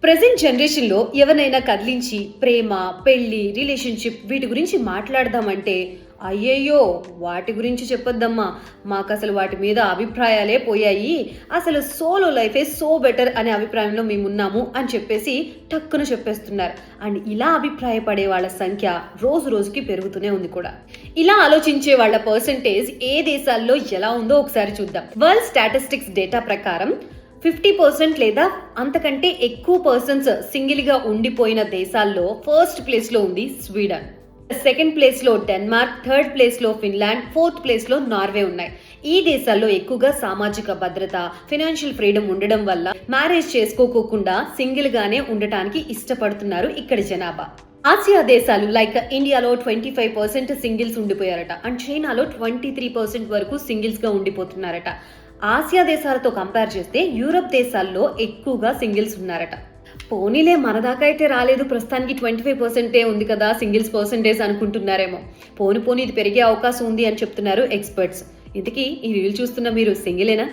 Present జనరేషన్‌లో ఎవరినైనా కదిలించి ప్రేమ, పెళ్లి, రిలేషన్‌షిప్ వీటి గురించి మాట్లాడదామంటే, అయ్యయ్యో! వాటి గురించి చెప్పొద్దమ్మా. మాకసలు వాటి మీద అభిప్రాయాలే పోయాయి. అసలు సోలో లైఫే సో బెటర్ అనే అభిప్రాయంలో మేమున్నాము అని చెప్పేసి టక్కున చెప్పేస్తున్నారు. అండ్ ఇలా అభిప్రాయపడే వాళ్ళ సంఖ్య రోజు రోజుకి పెరుగుతూనే ఉంది కూడా. ఇలా ఆలోచించే వాళ్ళ పర్సెంటేజ్ ఏ దేశాల్లో ఎలా ఉందో ఒకసారి చూద్దాం. వరల్డ్ స్టాటిస్టిక్స్ డేటా ప్రకారం 50% లేదా అంతకంటే ఎక్కువ పర్సన్స్ సింగిల్‌గా ఉండిపోయిన దేశాల్లో ఫస్ట్ ప్లేస్‌లో ఉంది స్వీడన్. సెకండ్ ప్లేస్‌లో డెన్మార్క్, థర్డ్ ప్లేస్‌లో ఫిన్లాండ్, ఫోర్త్ ప్లేస్‌లో నార్వే ఉన్నాయి. ఈ దేశాల్లో ఎక్కువగా సామాజిక భద్రత, ఫైనాన్షియల్ ఫ్రీడమ్ ఉండడం వల్ల మ్యారేజ్ చేసుకోకోకుండా సింగిల్‌గానే ఉండటానికి ఇష్టపడుతున్నారు ఇక్కడి జనాభా. ఆసియా దేశాలు లైక్ ఇండియాలో 25% సింగిల్స్ ఉండిపోయారట. అండ్ చైనాలో 23% వరకు సింగిల్స్‌గా ఉండిపోతున్నారట. ఆసియా దేశాలతో కంపేర్ చేస్తే యూరప్ దేశాల్లో ఎక్కువగా సింగిల్స్ ఉన్నారట. పోనీలే మన దాకా అయితే రాలేదు, ప్రస్తుతానికి 25% ఉంది కదా సింగిల్స్ పర్సెంటేజ్ అనుకుంటున్నారేమో. పోని ఇది పెరిగే అవకాశం ఉంది అని చెప్తున్నారు ఎక్స్పర్ట్స్. ఇంతకీ ఈ రీల్ చూస్తున్న మీరు సింగిలేనా?